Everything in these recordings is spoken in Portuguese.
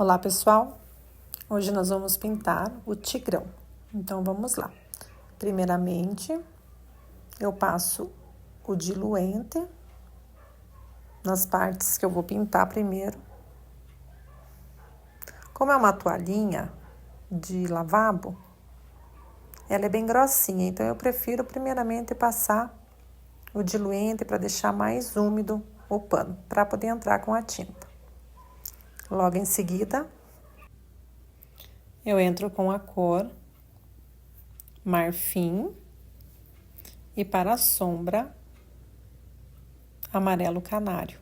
Olá pessoal, hoje nós vamos pintar o tigrão, então vamos lá. Primeiramente, eu passo o diluente nas partes que eu vou pintar primeiro. Como é uma toalhinha de lavabo, ela é bem grossinha, então eu prefiro primeiramente passar o diluente para deixar mais úmido o pano, para poder entrar com a tinta. Logo em seguida, eu entro com a cor marfim e para a sombra, amarelo canário.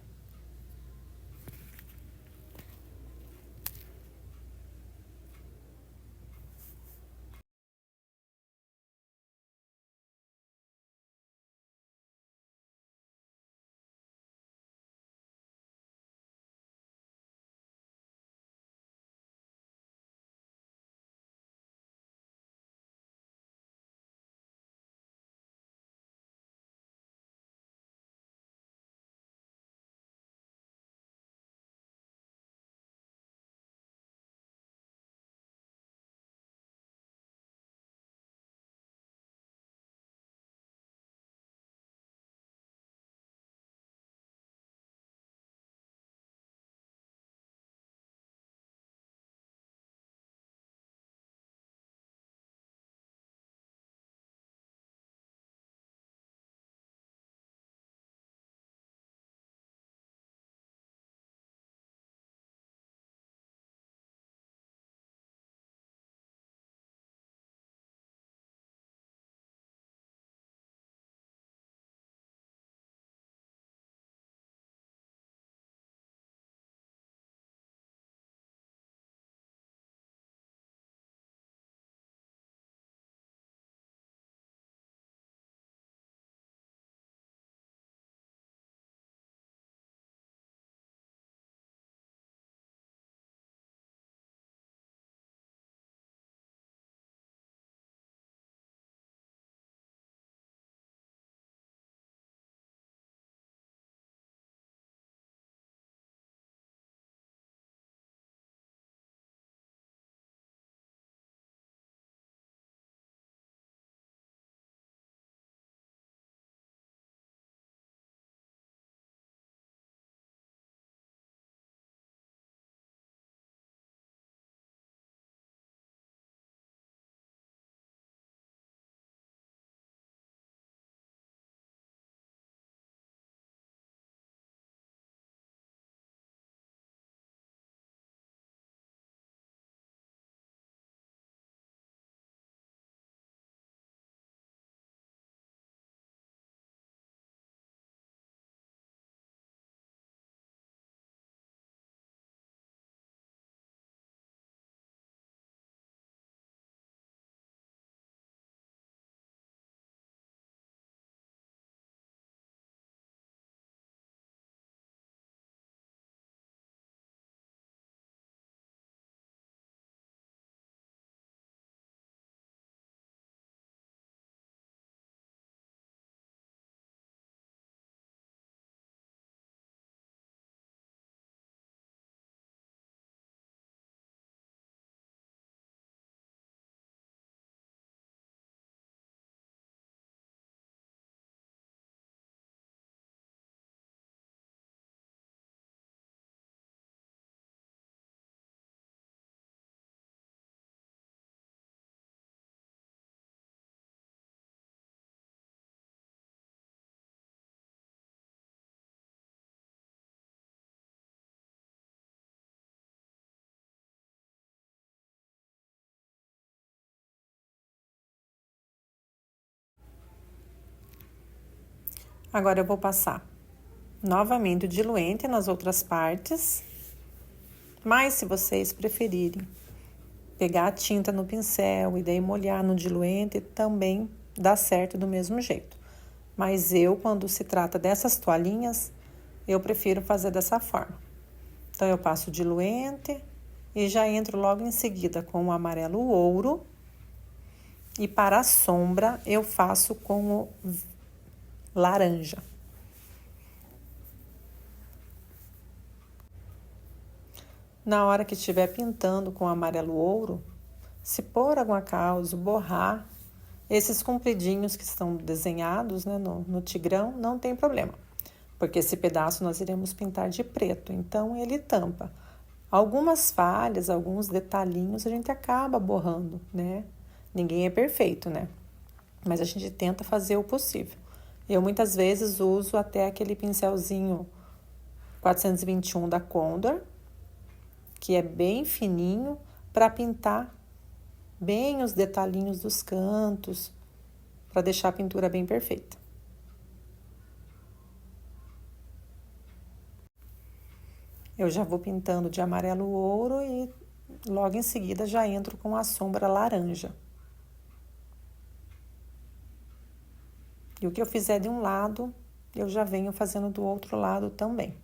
Agora eu vou passar novamente o diluente nas outras partes, mas se vocês preferirem pegar a tinta no pincel e daí molhar no diluente, também dá certo do mesmo jeito. Mas eu, quando se trata dessas toalhinhas, eu prefiro fazer dessa forma. Então, eu passo o diluente e já entro logo em seguida com o amarelo ouro. E para a sombra, eu faço com o laranja. Na hora que estiver pintando com amarelo ouro, se por algum acaso borrar esses compridinhos que estão desenhados, né, no tigrão, não tem problema, porque esse pedaço nós iremos pintar de preto, então ele tampa. Algumas falhas, alguns detalhinhos a gente acaba borrando, né? Ninguém é perfeito, né? Mas a gente tenta fazer o possível. Eu muitas vezes uso até aquele pincelzinho 421 da Condor, que é bem fininho, para pintar bem os detalhinhos dos cantos, para deixar a pintura bem perfeita. Eu já vou pintando de amarelo ouro e logo em seguida já entro com a sombra laranja. E o que eu fizer de um lado, eu já venho fazendo do outro lado também.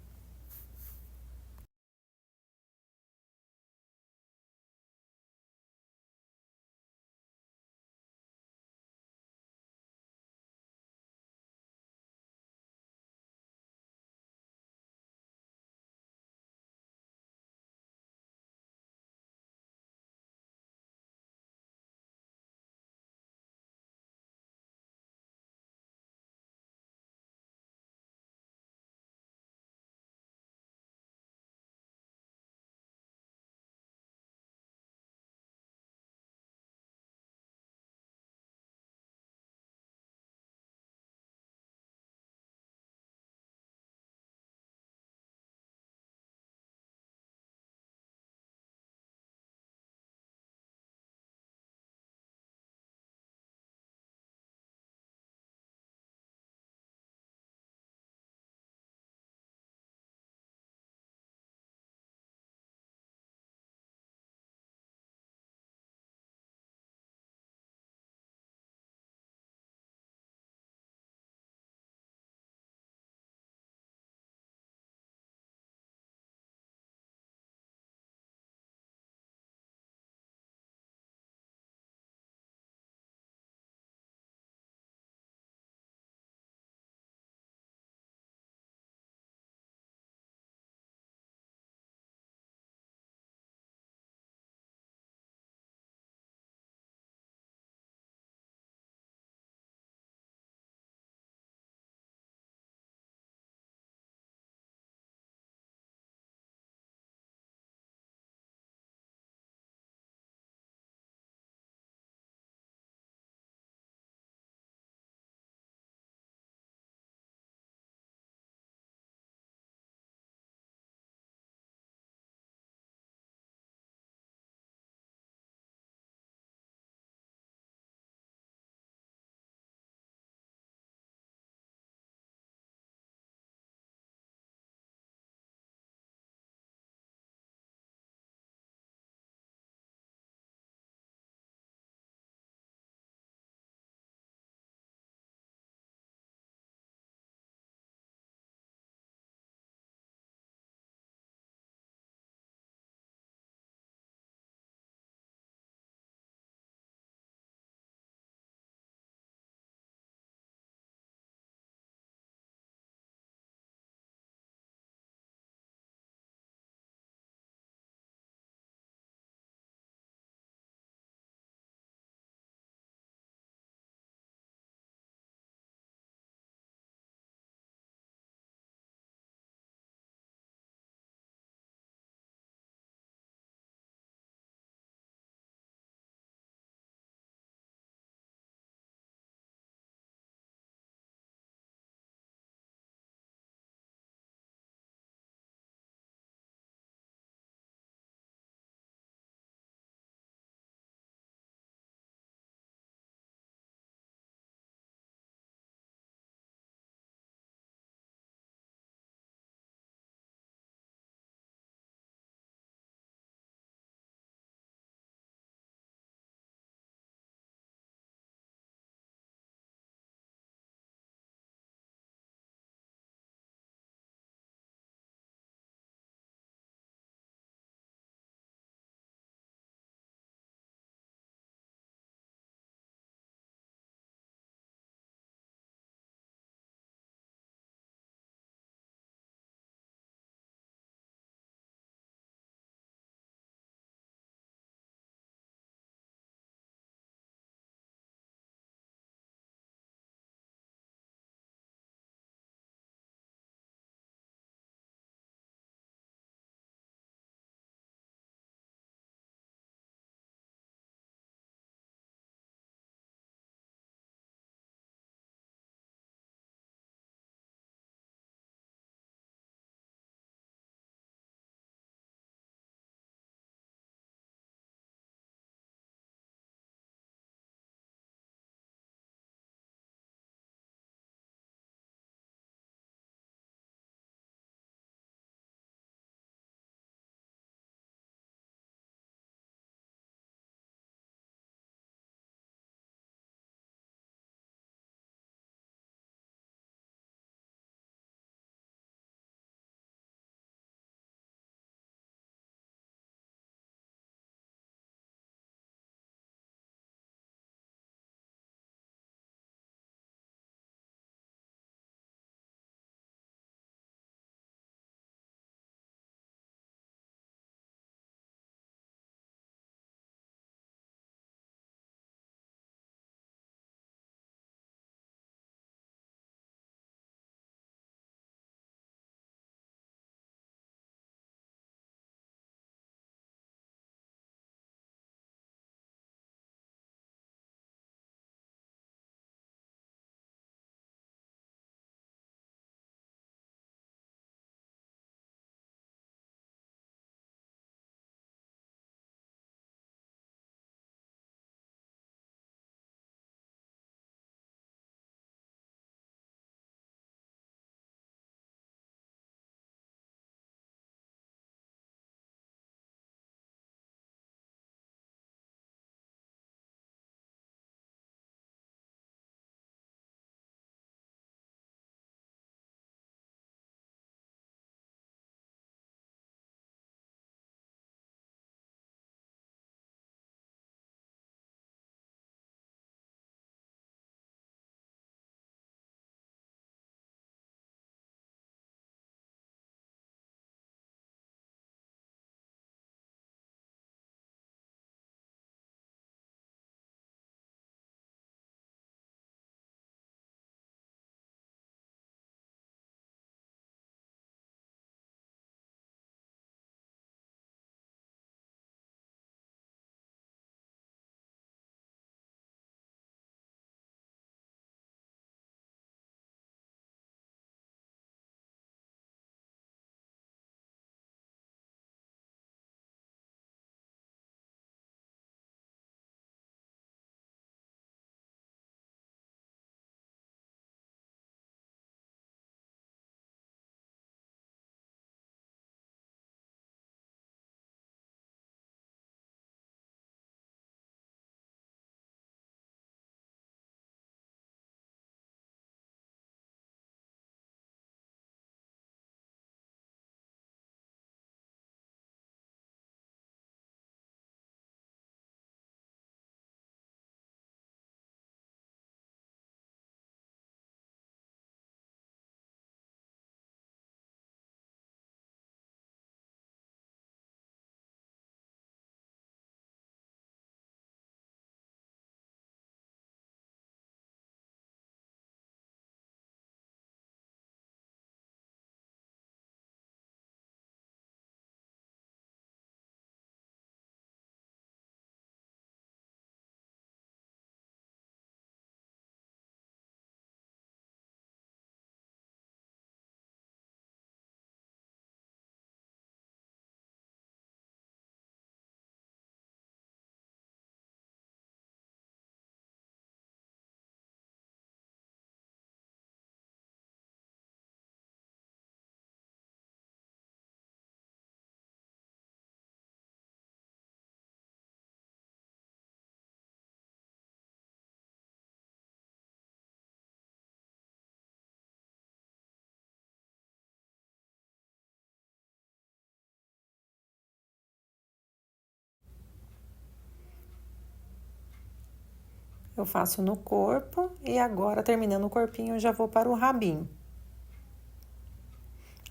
Eu faço no corpo e agora, terminando o corpinho, eu já vou para o rabinho.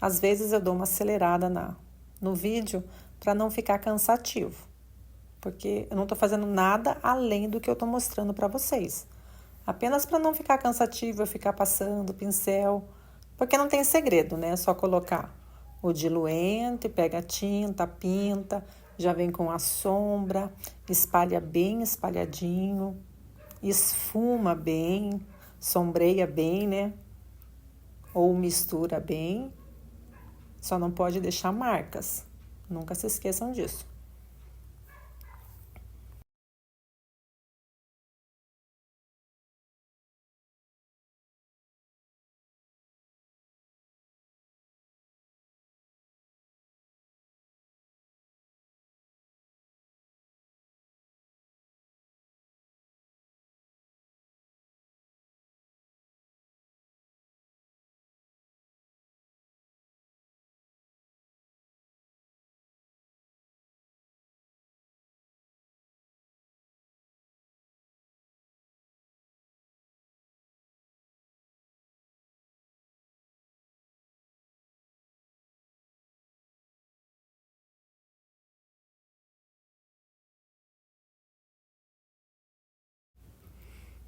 Às vezes eu dou uma acelerada no vídeo para não ficar cansativo, porque eu não tô fazendo nada além do que eu tô mostrando para vocês. Apenas para não ficar cansativo eu ficar passando o pincel, porque não tem segredo, né? É só colocar o diluente, pega a tinta, pinta, já vem com a sombra, espalha bem espalhadinho, esfuma bem, sombreia bem, né? Ou mistura bem. Só não pode deixar marcas. Nunca se esqueçam disso.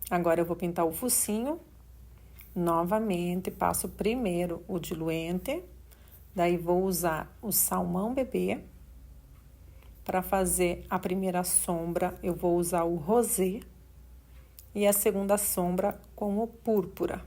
Agora eu vou pintar o focinho. Novamente, passo primeiro o diluente, daí vou usar o salmão bebê. Para fazer a primeira sombra, eu vou usar o rosé e a segunda sombra com o púrpura.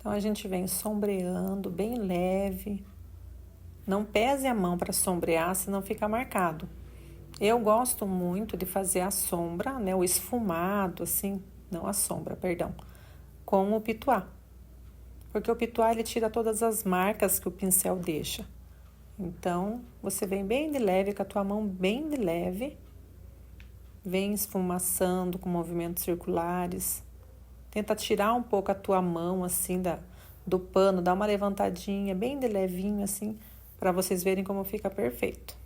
Então, a gente vem sombreando bem leve. Não pese a mão para sombrear, senão fica marcado. Eu gosto muito de fazer a sombra, né, o esfumado, assim, não a sombra, perdão, com o pituá. Porque o pituá, ele tira todas as marcas que o pincel deixa. Então, você vem bem de leve, com a tua mão bem de leve. Vem esfumaçando com movimentos circulares. Tenta tirar um pouco a tua mão, assim, do pano, dá uma levantadinha, bem de levinho, assim, para vocês verem como fica perfeito.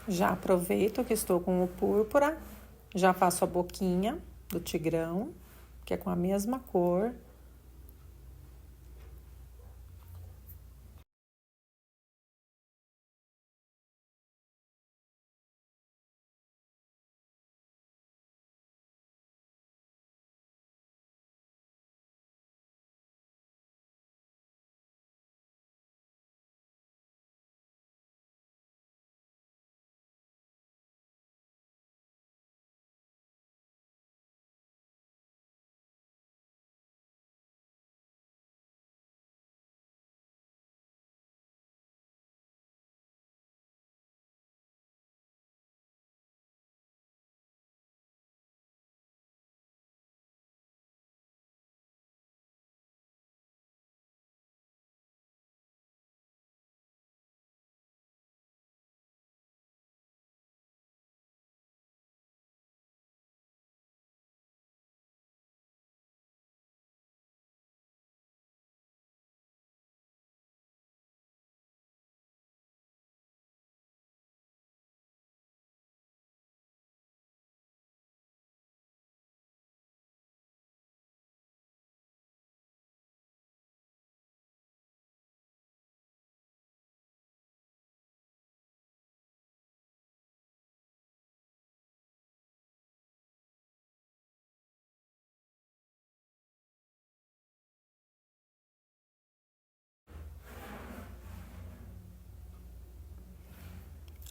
Já aproveito que estou com o púrpura, já faço a boquinha do tigrão, que é com a mesma cor.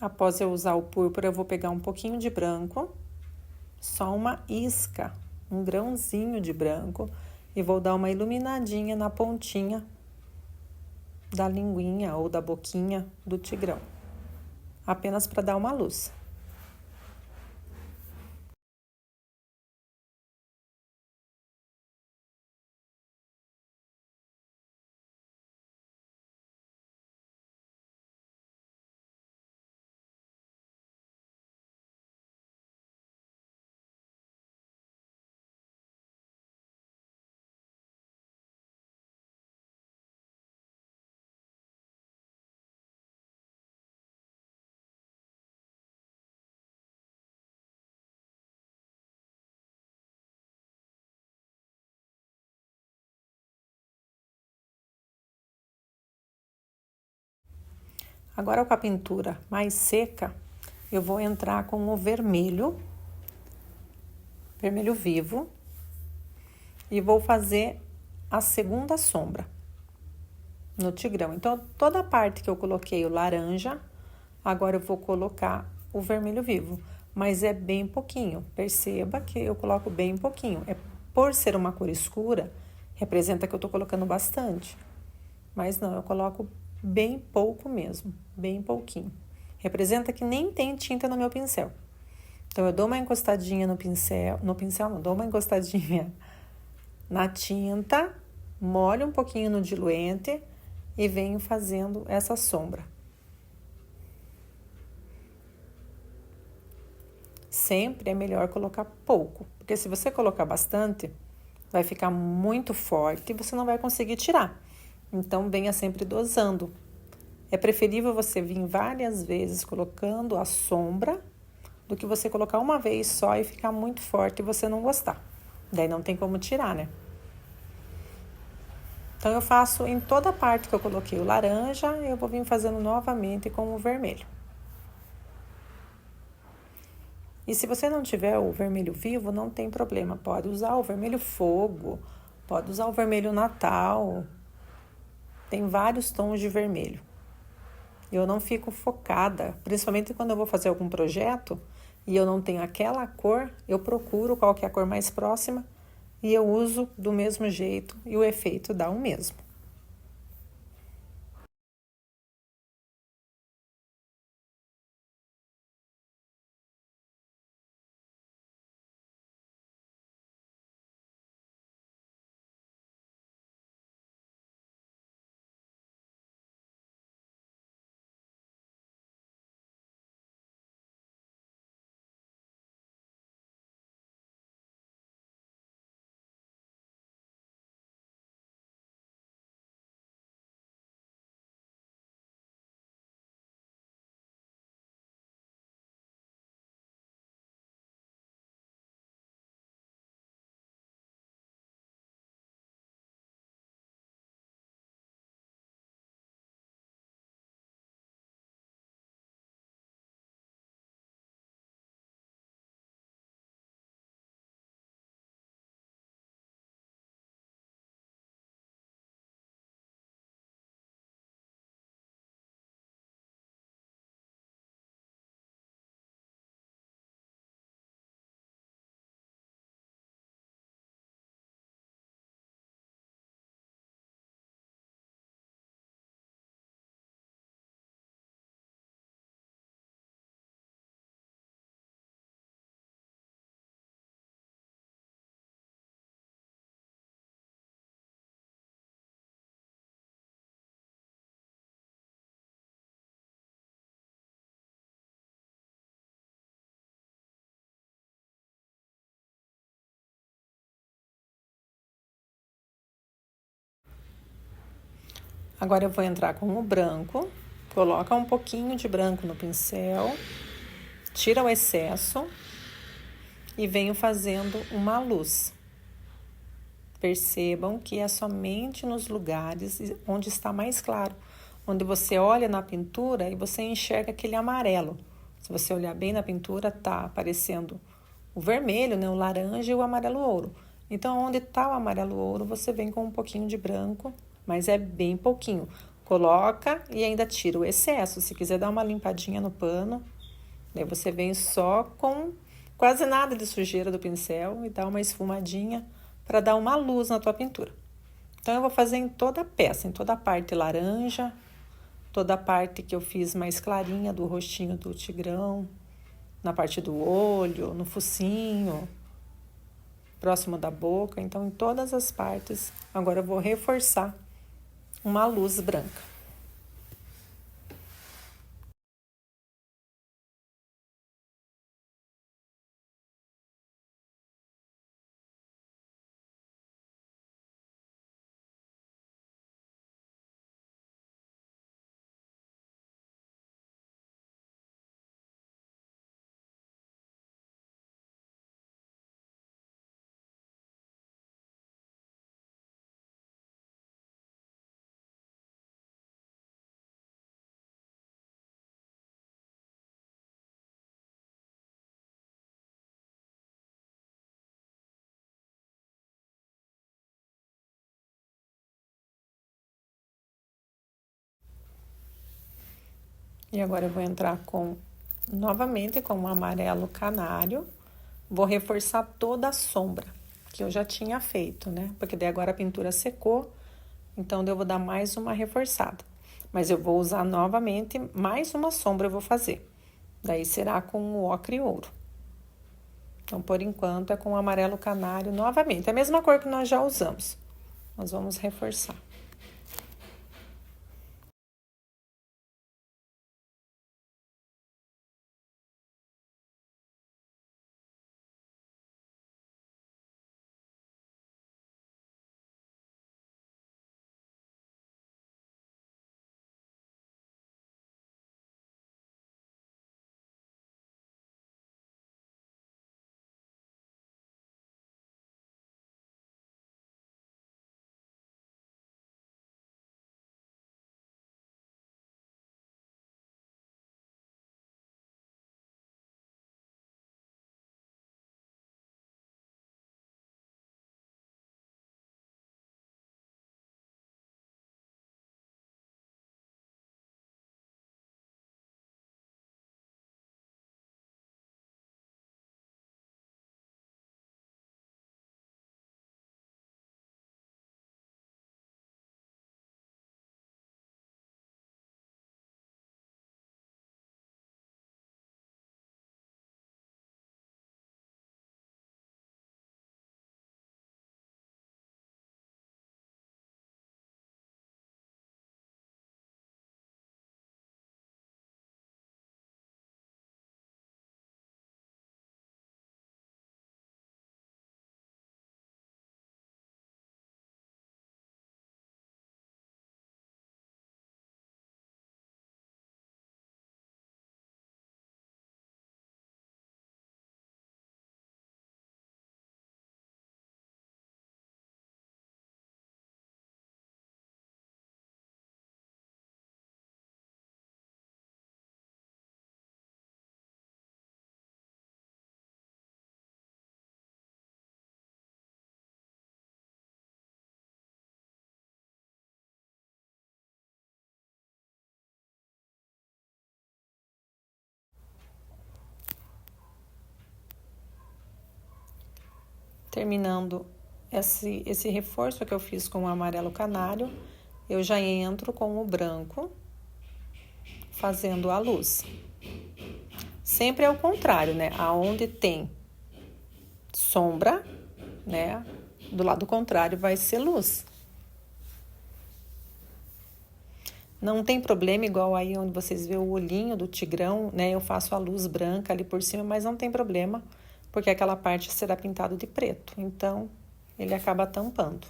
Após eu usar o púrpura, eu vou pegar um pouquinho de branco, só uma isca, um grãozinho de branco, e vou dar uma iluminadinha na pontinha da linguinha ou da boquinha do tigrão, apenas para dar uma luz. Agora, com a pintura mais seca, eu vou entrar com o vermelho vivo, e vou fazer a segunda sombra no tigrão. Então, toda a parte que eu coloquei o laranja, agora eu vou colocar o vermelho vivo, mas é bem pouquinho. Perceba que eu coloco bem pouquinho. Por ser uma cor escura, representa que eu tô colocando bastante. Mas não, eu coloco bem pouco mesmo, bem pouquinho. Representa que nem tem tinta no meu pincel. Então, eu dou uma encostadinha no pincel não, dou uma encostadinha na tinta, molho um pouquinho no diluente e venho fazendo essa sombra. Sempre é melhor colocar pouco, porque se você colocar bastante, vai ficar muito forte e você não vai conseguir tirar. Então, venha sempre dosando. É preferível você vir várias vezes colocando a sombra do que você colocar uma vez só e ficar muito forte e você não gostar. Daí não tem como tirar, né? Então, eu faço em toda a parte que eu coloquei o laranja, eu vou vir fazendo novamente com o vermelho. E se você não tiver o vermelho vivo, não tem problema. Pode usar o vermelho fogo, pode usar o vermelho natal. Tem vários tons de vermelho. Eu não fico focada, principalmente quando eu vou fazer algum projeto e eu não tenho aquela cor, eu procuro qual que é a cor mais próxima e eu uso do mesmo jeito e o efeito dá o mesmo. Agora eu vou entrar com o branco, coloca um pouquinho de branco no pincel, tira o excesso e venho fazendo uma luz. Percebam que é somente nos lugares onde está mais claro, onde você olha na pintura e você enxerga aquele amarelo. Se você olhar bem na pintura, tá aparecendo o vermelho, né, o laranja e o amarelo ouro. Então, onde está o amarelo ouro, você vem com um pouquinho de branco, mas é bem pouquinho. Coloca e ainda tira o excesso. Se quiser dar uma limpadinha no pano, daí você vem só com quase nada de sujeira do pincel e dá uma esfumadinha para dar uma luz na tua pintura. Então, eu vou fazer em toda a peça, em toda a parte laranja, toda a parte que eu fiz mais clarinha do rostinho do tigrão, na parte do olho, no focinho, próximo da boca. Então, em todas as partes, agora eu vou reforçar uma luz branca. E agora eu vou entrar novamente com o amarelo canário. Vou reforçar toda a sombra que eu já tinha feito, né? Porque daí agora a pintura secou, então eu vou dar mais uma reforçada. Mas eu vou usar novamente, mais uma sombra eu vou fazer. Daí será com o ocre e ouro. Então, por enquanto, é com o amarelo canário novamente. É a mesma cor que nós já usamos. Nós vamos reforçar. Terminando esse reforço que eu fiz com o amarelo canário, eu já entro com o branco, fazendo a luz. Sempre é o contrário, né? Aonde tem sombra, né? Do lado contrário vai ser luz. Não tem problema, igual aí onde vocês vê o olhinho do tigrão, né? Eu faço a luz branca ali por cima, mas não tem problema, porque aquela parte será pintada de preto. Então, ele acaba tampando.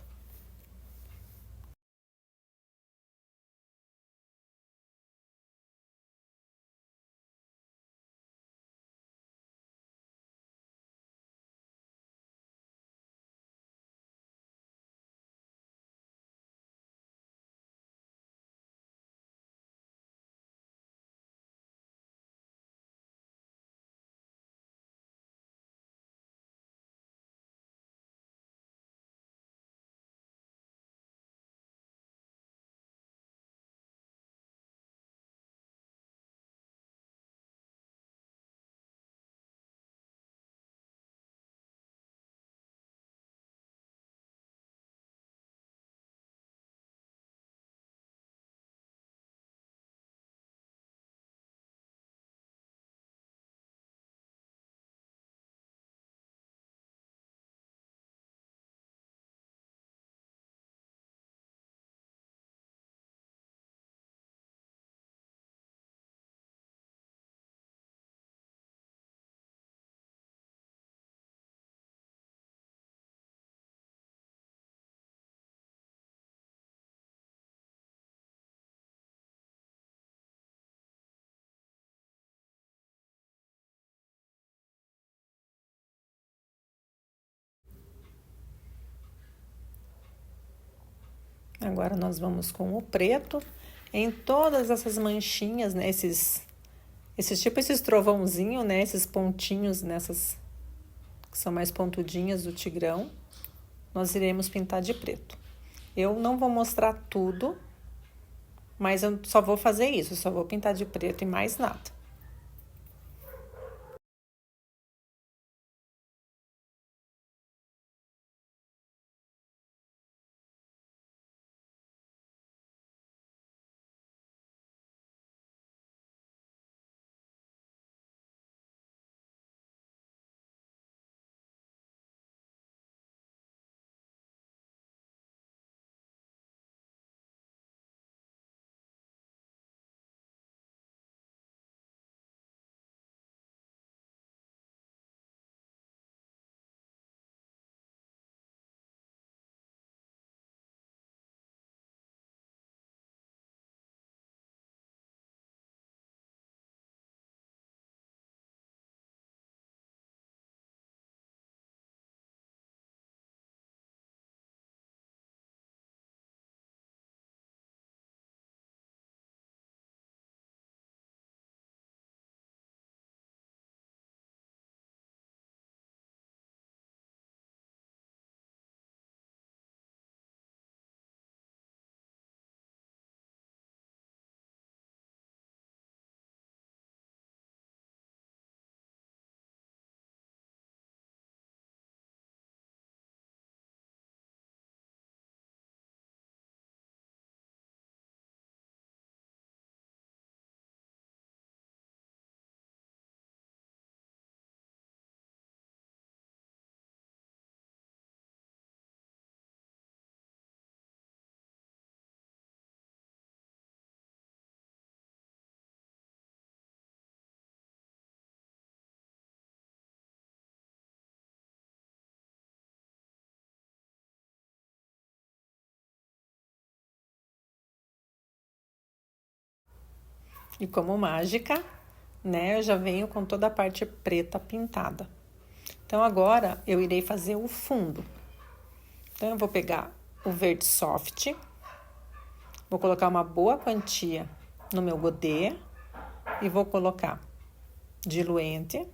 Agora nós vamos com o preto em todas essas manchinhas, né? Esses trovãozinho, né? Esses pontinhos nessas que são mais pontudinhas do tigrão, nós iremos pintar de preto. Eu não vou mostrar tudo, Mas eu só vou fazer isso, só vou pintar de preto e mais nada. E como mágica, né, eu já venho com toda a parte preta pintada. Então, agora eu irei fazer o fundo. Então, eu vou pegar o verde soft, vou colocar uma boa quantia no meu godê e vou colocar diluente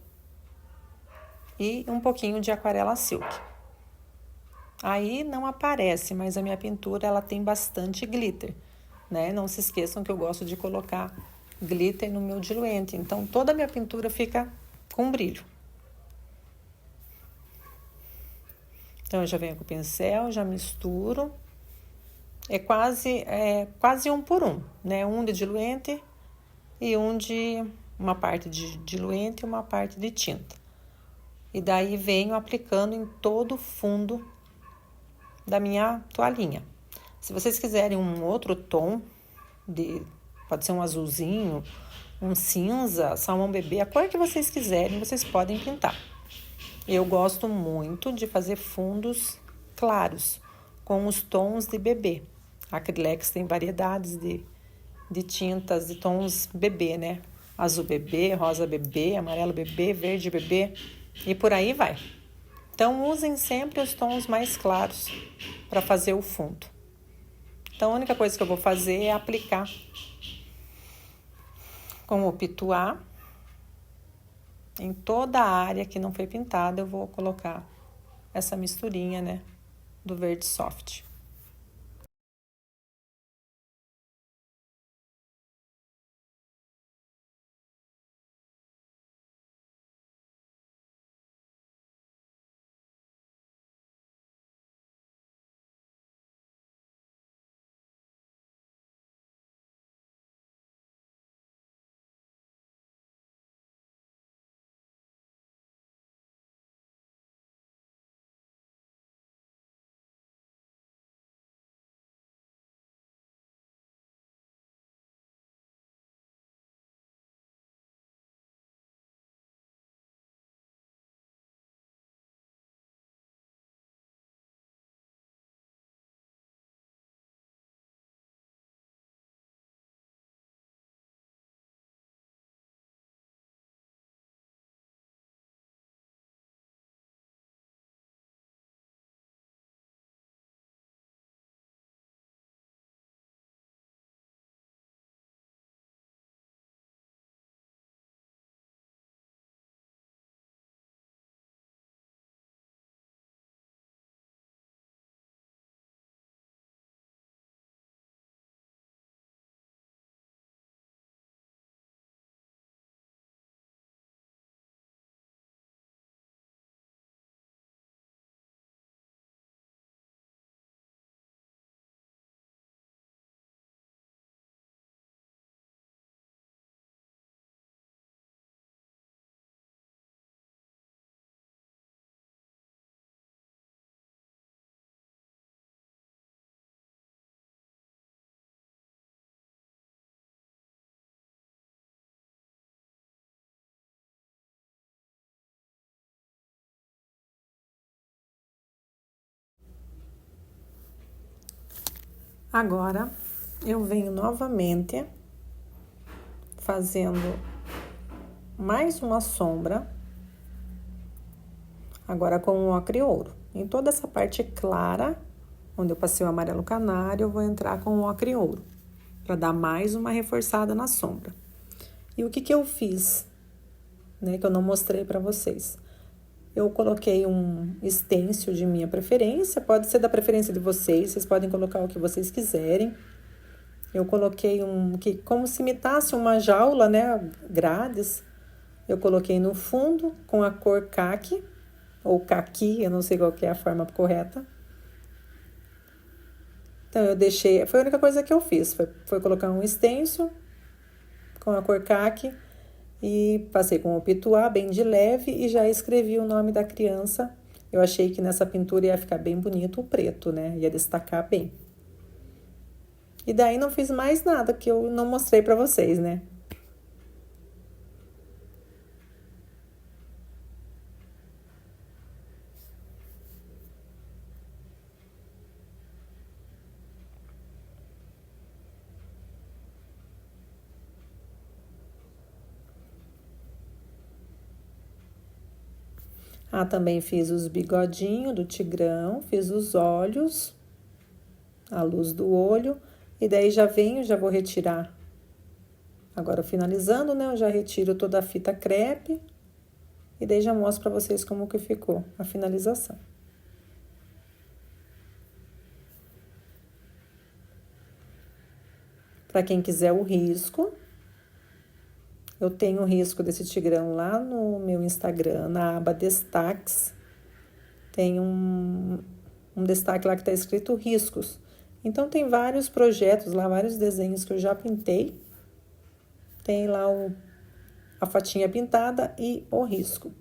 e um pouquinho de aquarela silk. Aí não aparece, mas a minha pintura ela tem bastante glitter, né? Não se esqueçam que eu gosto de colocar glitter no meu diluente, então toda a minha pintura fica com brilho. Então eu já venho com o pincel, já misturo. É quase um por um, né? Um de diluente e uma parte de diluente e uma parte de tinta. E daí venho aplicando em todo o fundo da minha toalhinha. Se vocês quiserem um outro tom, pode ser um azulzinho, um cinza, salmão bebê, a cor que vocês quiserem, vocês podem pintar. Eu gosto muito de fazer fundos claros, com os tons de bebê. A Acrylex tem variedades de tintas de tons bebê, né? Azul bebê, rosa bebê, amarelo bebê, verde bebê e por aí vai. Então, usem sempre os tons mais claros para fazer o fundo. Então, a única coisa que eu vou fazer é aplicar com o pituá em toda a área que não foi pintada. Eu vou colocar essa misturinha, né, do verde soft. Agora, eu venho novamente fazendo mais uma sombra, agora com o ocre ouro. Em toda essa parte clara, onde eu passei o amarelo canário, eu vou entrar com o ocre ouro, para dar mais uma reforçada na sombra. E o que eu fiz, né, que eu não mostrei para vocês? Eu coloquei um stencil de minha preferência, pode ser da preferência de vocês podem colocar o que vocês quiserem. Eu coloquei que como se imitasse uma jaula, né, grades. Eu coloquei no fundo com a cor caqui, ou caqui, eu não sei qual que é a forma correta. Então, eu deixei, foi a única coisa que eu fiz, foi colocar um stencil com a cor caqui e passei com o pituá bem de leve e já escrevi o nome da criança. Eu achei que nessa pintura ia ficar bem bonito o preto, né? Ia destacar bem. E daí não fiz mais nada que eu não mostrei pra vocês, né? Ah, também fiz os bigodinhos do tigrão, fiz os olhos, a luz do olho, e daí já vou retirar. Agora, finalizando, né, eu já retiro toda a fita crepe, e daí já mostro pra vocês como que ficou a finalização. Pra quem quiser o risco, eu tenho o risco desse tigrão lá no meu Instagram, na aba destaques. Tem um destaque lá que tá escrito riscos. Então, tem vários projetos lá, vários desenhos que eu já pintei. Tem lá a fotinha pintada e o risco.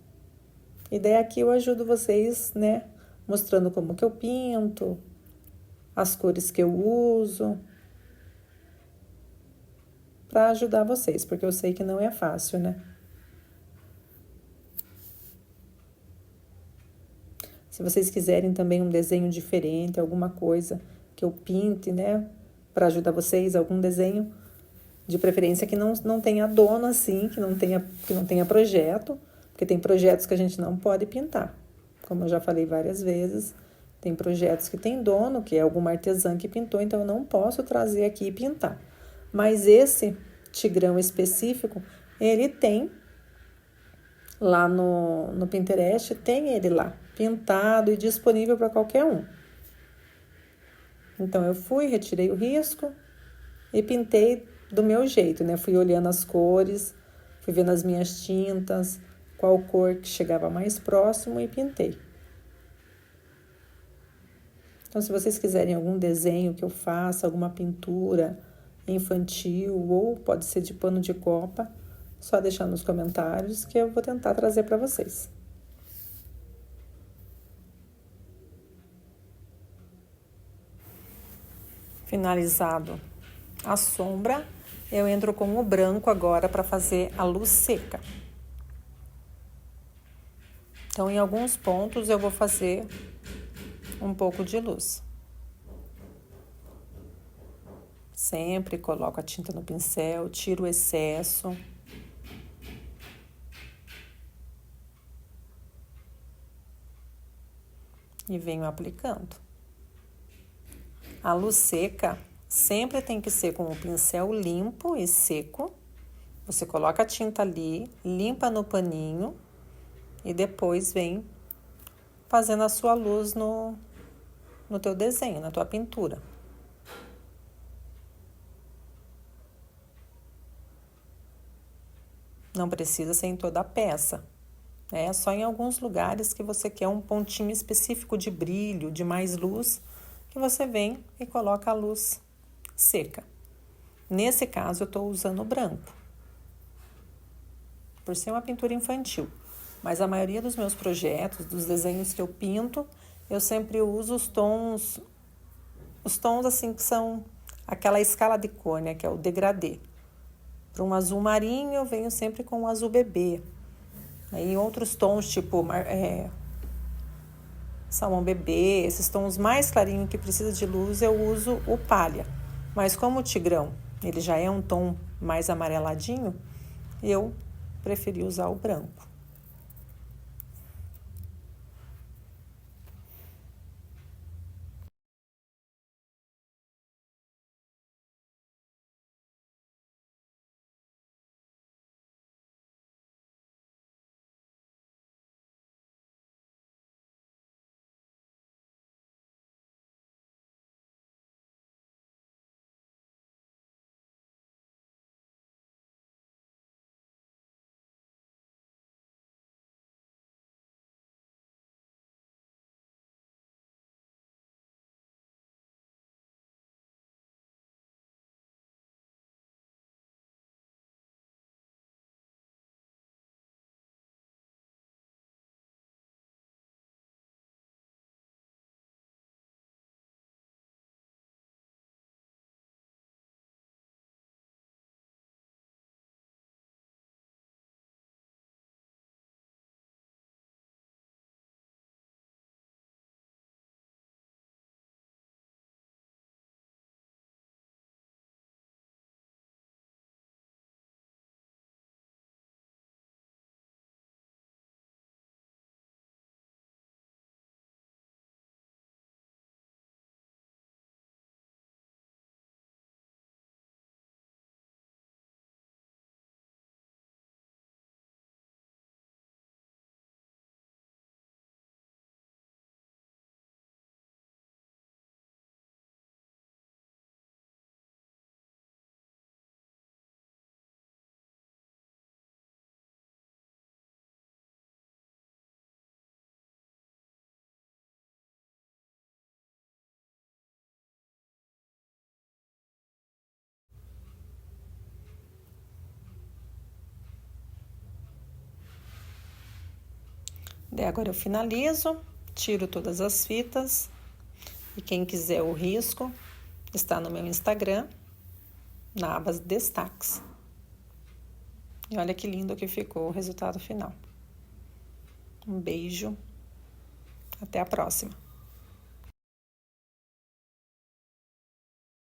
E daí aqui eu ajudo vocês, né, mostrando como que eu pinto, as cores que eu uso, para ajudar vocês, porque eu sei que não é fácil, né? Se vocês quiserem também um desenho diferente, alguma coisa que eu pinte, né, para ajudar vocês, algum desenho de preferência que não tenha dono assim, que não tenha projeto, porque tem projetos que a gente não pode pintar. Como eu já falei várias vezes, tem projetos que tem dono, que é alguma artesã que pintou, então eu não posso trazer aqui e pintar. Mas esse tigrão específico, ele tem lá no Pinterest, tem ele lá, pintado e disponível para qualquer um. Então, eu retirei o risco e pintei do meu jeito, né? Fui olhando as cores, fui vendo as minhas tintas, qual cor que chegava mais próximo e pintei. Então, se vocês quiserem algum desenho que eu faça, alguma pintura infantil ou pode ser de pano de copa, só deixar nos comentários que eu vou tentar trazer para vocês. Finalizado a sombra, eu entro com o branco agora para fazer a luz seca. Então, em alguns pontos eu vou fazer um pouco de luz. Sempre coloco a tinta no pincel, tiro o excesso. E venho aplicando. A luz seca sempre tem que ser com o pincel limpo e seco. Você coloca a tinta ali, limpa no paninho e depois vem fazendo a sua luz no teu desenho, na tua pintura. Não precisa ser em toda a peça. É só em alguns lugares que você quer um pontinho específico de brilho, de mais luz, que você vem e coloca a luz seca. Nesse caso, eu estou usando o branco, por ser uma pintura infantil. Mas a maioria dos meus projetos, dos desenhos que eu pinto, eu sempre uso os tons assim que são aquela escala de cor, né, que é o degradê. Para um azul marinho, eu venho sempre com um azul bebê. Aí, em outros tons, tipo salmão bebê, esses tons mais clarinhos que precisa de luz, eu uso o palha. Mas como o tigrão, ele já é um tom mais amareladinho, eu preferi usar o branco. Daí agora eu finalizo, tiro todas as fitas. E quem quiser o risco, está no meu Instagram, na aba destaques. E olha que lindo que ficou o resultado final. Um beijo, até a próxima.